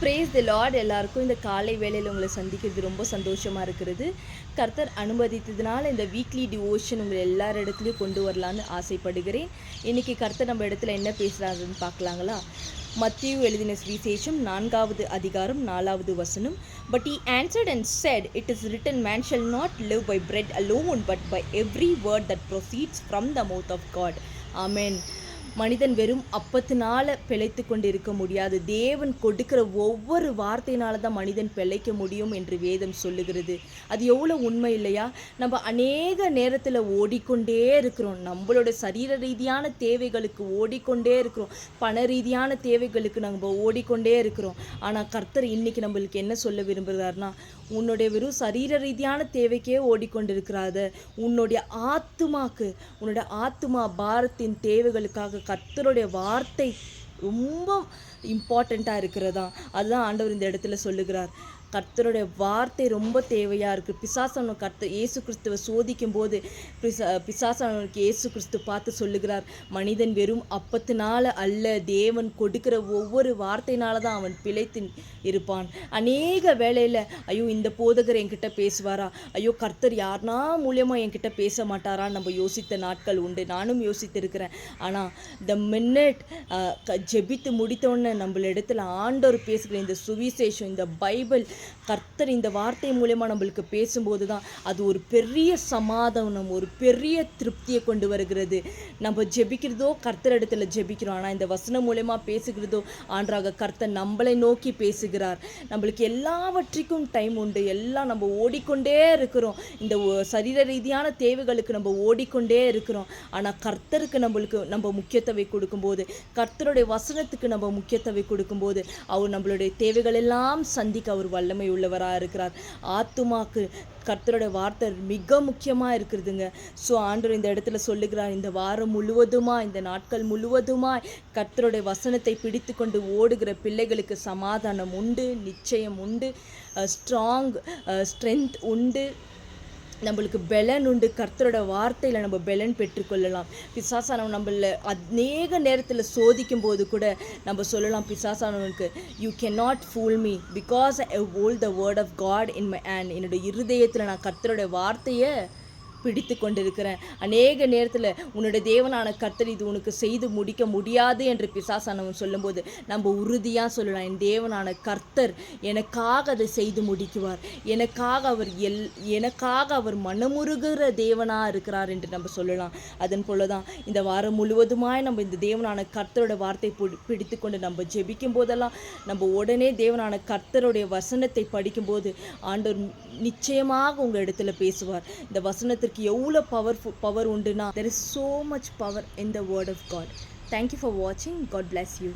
Praise the Lord. எல்லாருக்கும் இந்த காலை வேளையில் உங்களை சந்திக்கிறது ரொம்ப சந்தோஷமாக இருக்கிறது. கர்த்தர் அனுமதித்ததுனால இந்த வீக்லி டிவோஷன் உங்களை எல்லார் இடத்துலையும் கொண்டு வரலான்னு ஆசைப்படுகிறேன். இன்றைக்கி கர்த்தர் நம்ம இடத்துல என்ன பேசுகிறாருன்னு பார்க்கலாங்களா? மத்தியு எழுதின சுவிசேஷம் 4வது அதிகாரம் 4வது வசனம். But he answered and said, It is written, Man shall not live by bread alone, but by every word that proceeds from the mouth of God. Amen. மனிதன் வெறும் அப்பத்தினால பிழைத்து கொண்டு இருக்க முடியாது. தேவன் கொடுக்கிற ஒவ்வொரு வார்த்தையினால தான் மனிதன் பிழைக்க முடியும் என்று வேதம் சொல்லுகிறது. அது எவ்வளோ உண்மை இல்லையா? நம்ம அநேக நேரத்தில் ஓடிக்கொண்டே இருக்கிறோம். நம்மளோட சரீர ரீதியான தேவைகளுக்கு ஓடிக்கொண்டே இருக்கிறோம். பண ரீதியான தேவைகளுக்கு நம்ம ஓடிக்கொண்டே இருக்கிறோம். ஆனால் கர்த்தர் இன்னைக்கு நம்மளுக்கு என்ன சொல்ல விரும்புகிறார்னா, உன்னுடைய வெறும் சரீர ரீதியான தேவைக்கே ஓடிக்கொண்டிருக்கிறாத, உன்னுடைய ஆத்துமா பாரத்தின் தேவைகளுக்காக கர்த்தருடைய வார்த்தை ரொம்ப இம்பார்ட்டண்ட்டாக இருக்கிறதா. அதுதான் ஆண்டவர் இந்த இடத்துல சொல்லுகிறார். கர்த்தருடைய வார்த்தை ரொம்ப தேவையாக இருக்குது. பிசாசானவன் இயேசு கிறிஸ்துவை சோதிக்கும் போது பிசாசானவனுக்கு இயேசு கிறிஸ்து பார்த்து சொல்லுகிறார், மனிதன் வெறும் அப்பத்தினால அல்ல, தேவன் கொடுக்கிற ஒவ்வொரு வார்த்தையினால தான் அவன் பிழைத்து இருப்பான். அநேக வேளையில் ஐயோ இந்த போதகர் என்கிட்ட பேசுவாரா, ஐயோ கர்த்தர் யாருனா மூலியமாக என்கிட்ட பேச மாட்டாரான்னு நம்ம யோசித்த நாட்கள் உண்டு. நானும் யோசித்திருக்கிறேன். ஆனால் த மினிட் ஜெபித்து முடித்தோடனே நம்மள இடத்துல ஆண்டவர் பேசுகிற இந்த சுவிசேஷம், இந்த பைபிள், கர்த்தர் இந்த வார்த்தை மூலமா நம்மளுக்கு பேசும்போது தான் அது ஒரு பெரிய சமாதானம், ஒரு பெரிய திருப்தியை கொண்டு வருகிறது. நம்ம ஜெபிக்கிறதோ கர்த்தர் இடத்துல ஜெபிக்கிறோம். ஆனால் இந்த வசனம் மூலமா பேசுகிறதோ ஆண்டராக கர்த்தர் நம்மளை நோக்கி பேசுகிறார். நம்மளுக்கு எல்லாவற்றிற்கும் டைம் உண்டு. எல்லாம் நம்ம ஓடிக்கொண்டே இருக்கிறோம். இந்த சரீர ரீதியான தேவைகளுக்கு நம்ம ஓடிக்கொண்டே இருக்கிறோம். ஆனால் கர்த்தருக்கு நம்ம முக்கியத்துவம் கொடுக்கும்போது, கர்த்தருடைய வசனத்துக்கு நம்ம முக்கியத்துவம் கொடுக்கும்போது, அவர் நம்மளுடைய தேவைகள் எல்லாம் சந்திக்க அவர் வல்லமை உள்ளவராக இருக்கிறார். ஆத்துமாக்கு கர்த்தருடைய வார்த்தை மிக முக்கியமாக இருக்கிறதுங்க. ஸோ ஆண்டவர் இந்த இடத்துல சொல்லுகிறார், இந்த வாரம் முழுவதுமாக, இந்த நாட்கள் முழுவதுமாக கர்த்தருடைய வசனத்தை பிடித்து கொண்டு ஓடுகிற பிள்ளைகளுக்கு சமாதானம் உண்டு, நிச்சயம் உண்டு, ஸ்ட்ரென்த் உண்டு, நம்மளுக்கு பெலன் உண்டு. கர்த்தரோட வார்த்தையில் நம்ம பெலன் பெற்றுக்கொள்ளலாம். பிசாசானவன் நம்மள அநேக நேரத்தில் சோதிக்கும் போது கூட நம்ம சொல்லலாம் பிசாசானவனுக்கு, you can not fool me because I hold the word of God in my hand. என்னோட இருதயத்தில் நான் கர்த்தரோட வார்த்தையை பிடித்து கொண்டிருக்கிறேன். அநேக நேரத்தில் உன்னோட தேவனான கர்த்தர் இது உனக்கு செய்து முடிக்க முடியாது என்று பிசாசானவன் சொல்லும்போது நம்ம உறுதியாக சொல்லலாம், என் தேவனான கர்த்தர் எனக்காக அதை செய்து முடிக்குவார். எனக்காக அவர் மனமுருகிற தேவனாக இருக்கிறார் என்று நம்ம சொல்லலாம். அதன் போல தான் இந்த வாரம் முழுவதுமாய் நம்ம இந்த தேவனான கர்த்தரோட வார்த்தை பிடித்து கொண்டு நம்ம ஜெபிக்கும் போதெல்லாம் நம்ம உடனே தேவனான கர்த்தருடைய வசனத்தை படிக்கும்போது ஆண்டவர் நிச்சயமாக உங்கள் இடத்துல பேசுவார். இந்த வசனத்திற்கு எவ்வளோ power உண்டுனா, there is so much power in the word of God. Thank you for watching. God bless you.